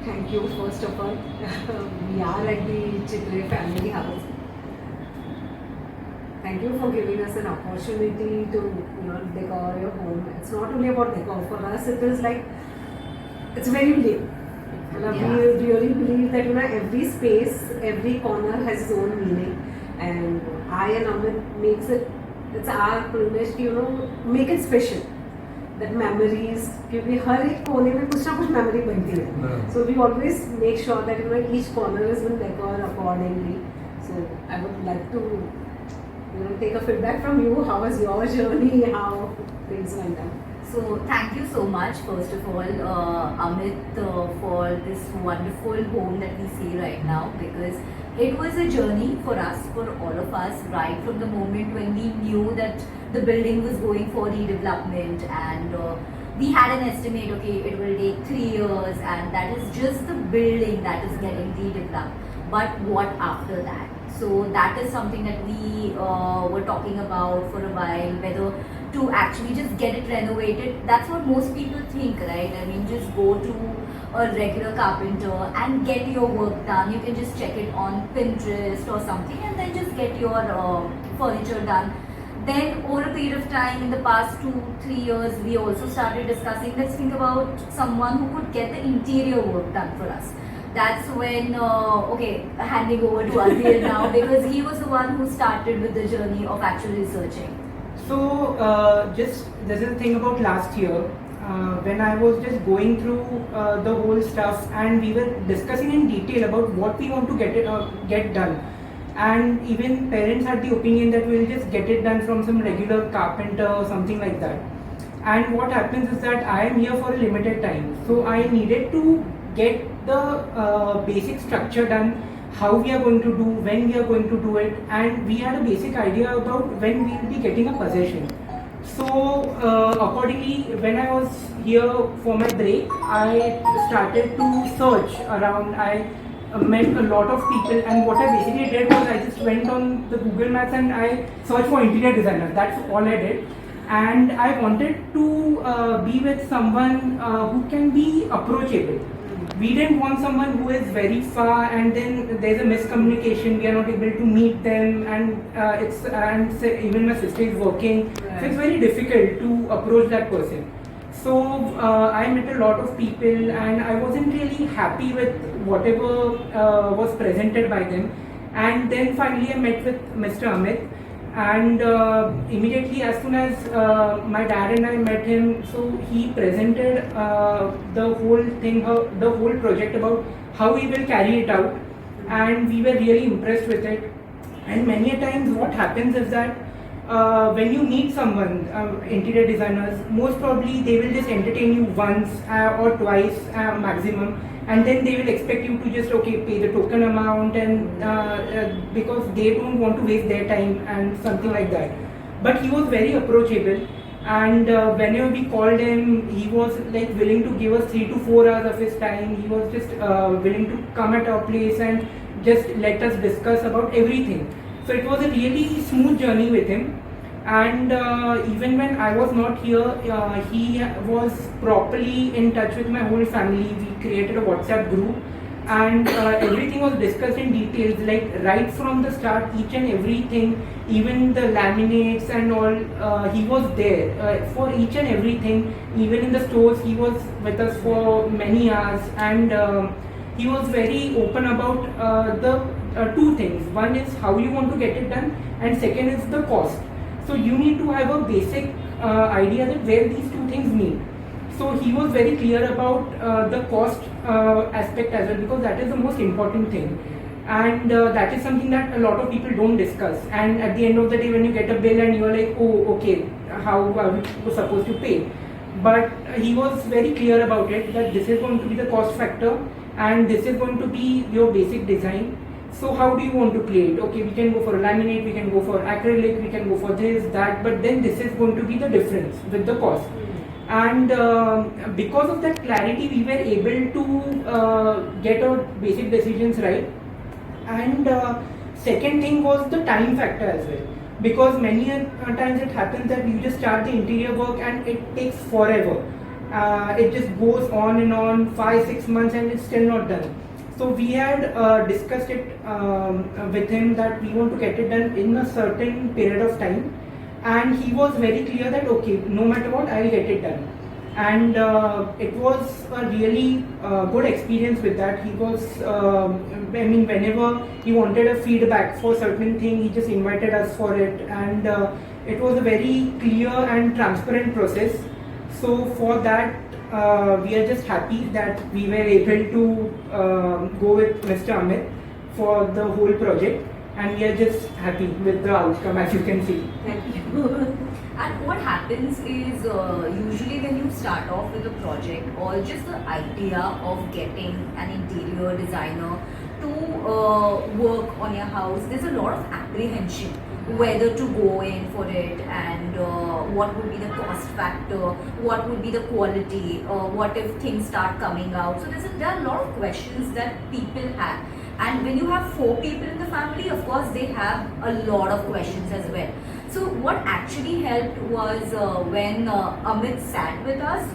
Thank you, first of all. We are at the Chitre Family house. Thank you for giving us an opportunity to decor your home. It's not only about decor. For us, it is like it's very live. We really believe that every space, every corner has its own meaning, and I and Amit makes it. It's our privilege to make it special. That memories, क्योंकि हर एक कोने में कुछ ना कुछ memory बनती है. So we always make sure that each corner is been decorated accordingly. So I would like to take a feedback from you. How was your journey? How things went on? So thank you so much, first of all, Amit, for this wonderful home that we see right now, because it was a journey for us, for all of us, right from the moment when we knew that the building was going for redevelopment, and we had an estimate, okay, it will take 3 years, and that is just the building that is getting redeveloped. But what after that? So that is something that we were talking about for a while, whether to actually just get it renovated. That's what most people think, right? I mean, just go to a regular carpenter and get your work done. You can just check it on Pinterest or something and then just get your furniture done. Then over a period of time, in the past 2-3 years, we also started discussing, let's think about someone who could get the interior work done for us. That's when, handing over to Azir now, because he was the one who started with the journey of actually researching. So, this is the thing about last year, when I was just going through the whole stuff, and we were discussing in detail about what we want to get done. And even parents had the opinion that we'll just get it done from some regular carpenter or something like that. And what happens is that I am here for a limited time, so I needed to get the basic structure done, how we are going to do, when we are going to do it, and we had a basic idea about when we will be getting a possession. So accordingly, when I was here for my break, I started to search around. I met a lot of people, and what I basically did was I just went on the Google Maps and I searched for interior designers. That's all I did. And I wanted to be with someone who can be approachable. We didn't want someone who is very far and then there's a miscommunication, we are not able to meet them, and even my sister is working, so it's very difficult to approach that person. So I met a lot of people and I wasn't really happy with whatever was presented by them. And then finally I met with Mr. Amit, and immediately as soon as my dad and I met him, so he presented the whole thing, the whole project about how we will carry it out, and we were really impressed with it. And many a times what happens is that when you meet someone, interior designers, most probably they will just entertain you once or twice maximum, and then they will expect you to just pay the token amount, and because they don't want to waste their time and something like that. But he was very approachable, and whenever we called him, he was like willing to give us 3 to 4 hours of his time. He was just willing to come at our place and just let us discuss about everything. So it was a really smooth journey with him. And even when I was not here, he was properly in touch with my whole family. We created a WhatsApp group, and everything was discussed in details, like right from the start, each and everything, even the laminates and all, he was there for each and everything. Even in the stores, he was with us for many hours, and he was very open about the 2 things. One is how you want to get it done, and second is the cost. So you need to have a basic idea that where these 2 things meet. So he was very clear about the cost aspect as well, because that is the most important thing, and that is something that a lot of people don't discuss. And at the end of the day, when you get a bill and you are like, oh, okay, how are we supposed to pay? But he was very clear about it, that this is going to be the cost factor, and this is going to be your basic design. So how do you want to play it? Okay, we can go for a laminate, we can go for acrylic, we can go for this, that, but then this is going to be the difference with the cost. And because of that clarity, we were able to get our basic decisions right. And second thing was the time factor as well, because many times it happens that you just start the interior work and it takes forever. it just goes on and on 5-6 months and it's still not done. So we had discussed it with him that we want to get it done in a certain period of time, and he was very clear that okay, no matter what, I'll get it done. And it was a really good experience with that. He was, whenever he wanted a feedback for certain thing, he just invited us for it, and it was a very clear and transparent process. So for that, we are just happy that we were able to go with Mr. Amit for the whole project, and we are just happy with the outcome, as you can see. Thank you. And what happens is usually when you start off with a project or just the idea of getting an interior designer to work on your house, there's a lot of apprehension whether to go in for it, and what would be the cost factor, what would be the quality, what if things start coming out. So there are a lot of questions that people have. And when you have 4 people in the family, of course, they have a lot of questions as well. So what actually helped was when Amit sat with us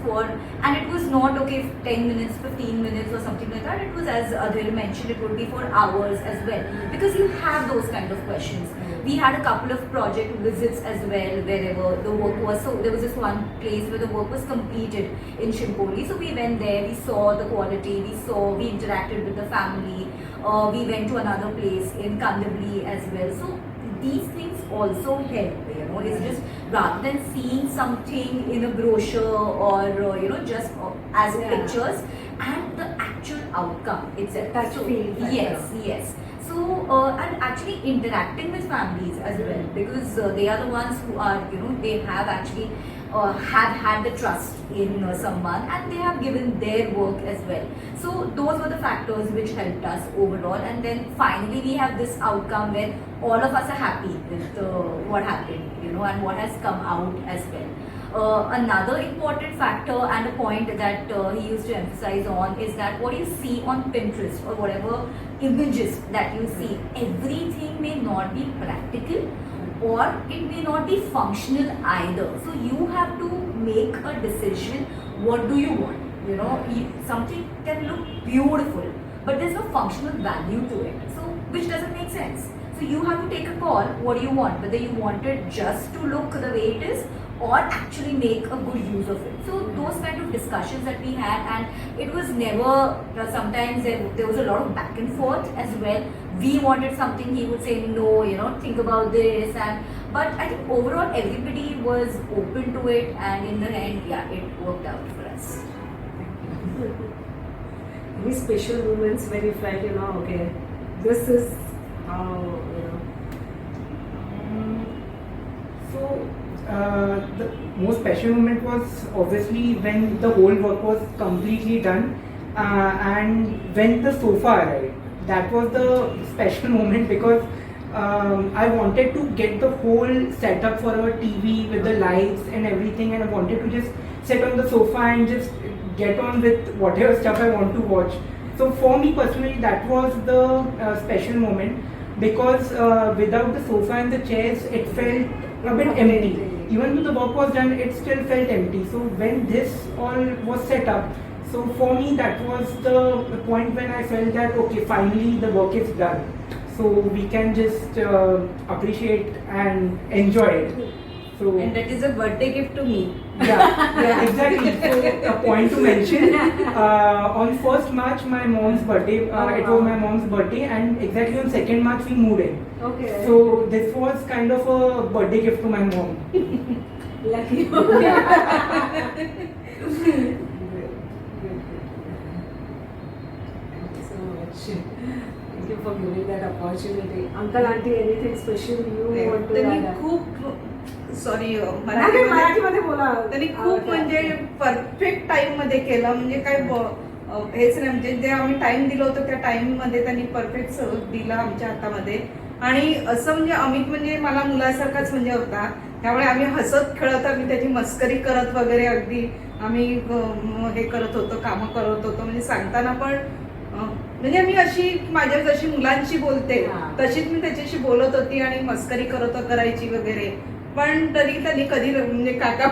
and it was not okay 10 minutes, 15 minutes or something like that. It was, as Adhir mentioned, it would be for hours as well, because you have those kind of questions. We had a couple of project visits as well, wherever the work was. So there was this one place where the work was completed in Shimpoli. So we went there, we saw the quality, we interacted with the family. We went to another place in Kandivali as well. So these things also help, it's just rather than seeing something in a brochure or just as pictures, and the actual outcome itself. Touch feel factor. Yes. So and actually interacting with families as well, because they are the ones who are they have actually have had the trust in someone, and they have given their work as well. So those were the factors which helped us overall, and then finally we have this outcome where all of us are happy with what happened, and what has come out as well. Another important factor and a point that he used to emphasize on is that what you see on Pinterest or whatever images that you see, everything may not be practical or it may not be functional either. So you have to make a decision. What do you want? Something can look beautiful, but there's no functional value to it. So which doesn't make sense. So you have to take a call. What do you want? Whether you want it just to look the way it is, or actually make a good use of it. So those kind of discussions that we had, and it was never, sometimes there was a lot of back and forth as well. We wanted something, he would say no, think about this, but I think overall everybody was open to it, and in the end, it worked out for us. Any special moments when you felt, okay, this is how, The most special moment was obviously when the whole work was completely done, and when the sofa arrived. That was the special moment, because I wanted to get the whole setup for our TV with the lights and everything, and I wanted to just sit on the sofa and just get on with whatever stuff I want to watch. So for me personally, that was the special moment, because without the sofa and the chairs, it felt a bit empty. Even though the work was done, it still felt empty. So when this all was set up, so for me that was the point when I felt that okay, finally the work is done. So we can just appreciate and enjoy it. So and that is a birthday gift to me. Yeah, exactly. So a point to mention, on 1st March my mom's birthday, it was my mom's birthday, and exactly on 2nd March we moved in. Okay. So this was kind of a birthday gift to my mom. Lucky you. Thank you so much. Thank you for giving that opportunity. Uncle, auntie, anything special you want to त्यांनी add? खूप sorry नाही, मराठीमध्ये बोला. त्यांनी खूप म्हणजे perfect time मध्ये केलं, म्हणजे काय हेच नाही, म्हणजे जे आम्ही टाइम दिलं होतं त्या टाइम मध्ये त्यांनी परफेक्ट दिला आमच्या हातामध्ये. आणि असं म्हणजे अमित म्हणजे मला मुलासारखाच म्हणजे होता, त्यामुळे आम्ही हसत खेळत, आम्ही त्याची मस्करी करत वगैरे अगदी आम्ही हे करत होतो, कामं करत होतो. म्हणजे सांगताना पण म्हणजे मी अशी माझ्या जशी मुलांशी बोलते तशीच मी त्याच्याशी बोलत होती आणि मस्करी करायची वगैरे. पण तरी त्यांनी कधी म्हणजे काका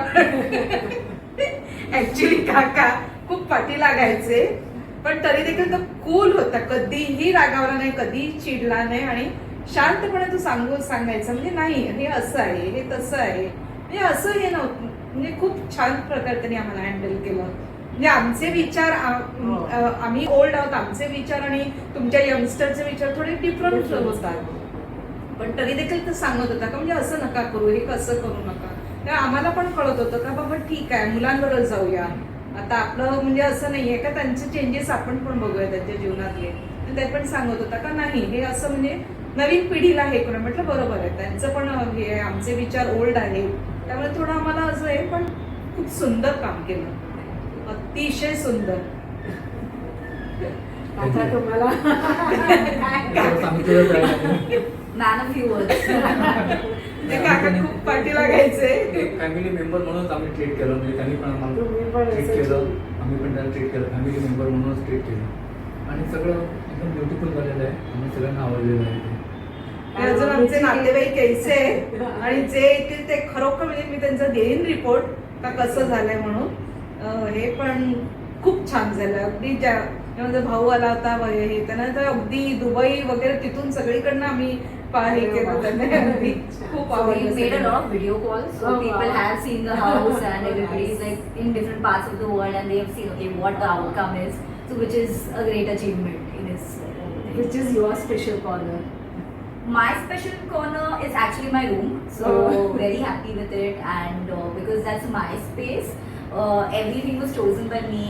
ऍक्च्युली काका खूप पाठी लागायचे, पण तरी देखील तो कूल होता, कधीही रागावला नाही, कधीही चिडला नाही आणि शांतपणे तो सांगायचा म्हणजे नाही हे असं आहे, हे तसं आहे, म्हणजे असं हे नव्हतं. म्हणजे खूप छान प्रकारे त्यांनी आम्हाला हँडल केलं. म्हणजे आमचे विचार आम्ही ओल्ड आहोत, आमचे विचार आणि तुमच्या यंगस्टरचे विचार थोडे डिफरंट होतात, पण तरी देखील तो सांगत होता का म्हणजे असं नका करू, हे कसं करू नका. तर आम्हाला पण कळत होतं का बाबा ठीक आहे मुलांवरच जाऊया आता, आपलं म्हणजे असं नाहीये का त्यांचे चेंजेस आपण पण बघूया त्यांच्या जीवनातले. ते पण सांगत होता का नाही हे असं म्हणजे नवीन पिढीला हे करून. म्हटलं बरोबर आहे, त्यांचं पण हे आमचे विचार ओल्ड आहे, त्यामुळे थोडं आम्हाला असं आहे, पण खूप सुंदर काम केलं, अतिशय सुंदर. आता तुम्हाला मॅन ऑफ फ्यू वर्ड्स. ते काका खूप पाठी लागायचे. फॅमिली मेंबर म्हणूनच आम्ही ट्रीट केलं, म्हणजे त्यांनी पण तुम्ही आम्हाला पण ट्रीट असं केलं, आम्ही पण त्यांना ट्रीट केलं, फॅमिली मेंबर म्हणूनच ट्रीट केलं आणि सगळं एकदम ब्युटिफुल झालेलं आहे. आम्ही सगळ्यांना आवडलेलं आहे ते. ते अजून आमचे नातेवाईक यायचे आणि जे येतील ते खरोखर म्हणजे मी त्यांचा देईन रिपोर्ट का कसं झालंय म्हणून. हे पण खूप छान झालं. अगदी ज्या माझा भाऊ आला होता हे त्यांना तर अगदी दुबई वगैरे तिथून सगळीकडनं आम्ही हे केलं त्यांना. अगदी खूप So we आवडलं made a सगळं. lot of video calls, so Oh, people wow. have seen the house and everybody is like in different parts of the world and they have seen okay what the outcome is, so which is a great achievement in this. which is your special corner? My special corner is actually my room, so Oh. very happy with it and because that's my space. Everything was chosen by me,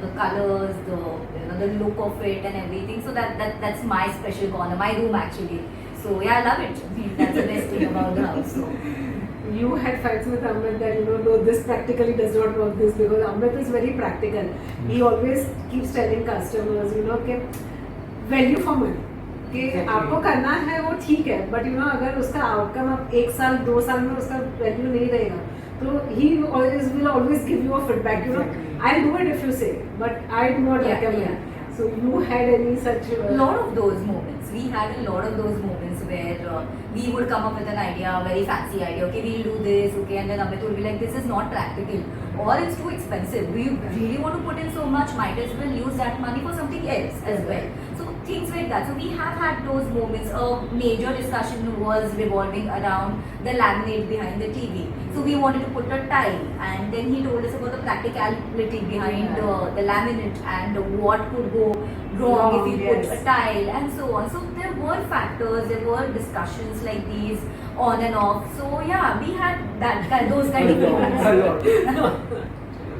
the colors, the look of it and everything. So that's my special corner, my room actually. So yeah, I love it. That's the best thing about the house. So. You had fights with Amit that no, this practically does not work this, because Amit is very practical. He always keeps telling customers, कि value for money. कि आपको करना है वो ठीक है, but अगर उसका आउटकम आप 1 साल 2 साल में उसका वैल्यू नहीं रहेगा तो he will always give you a feedback. I'll do it if you say, but I do not recommend. So you had any such A lot of those moments. We had a lot of those moments where we would come up with an idea, a very fancy idea. Okay, we'll do this. Okay, and then Amit would be like, "This is not practical, or it's too expensive. Do you really want to put in so much? Might as well use that money for something else as well." So things like that. So we have had those moments. A major discussion was revolving around the laminate behind the TV. So we wanted to put a tile, and then he told us about the practicality behind the laminate and what could go wrong if we put a tile and so on. So there were factors, there were discussions like these on and off. So yeah, we had those kind of moments.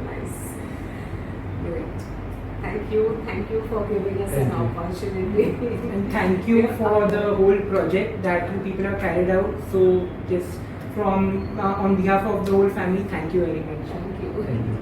Nice. Great. Thank you for giving us an opportunity. And thank you for the whole project that you people have carried out. So just from on behalf of the whole family, thank you very much. Thank you. Thank you.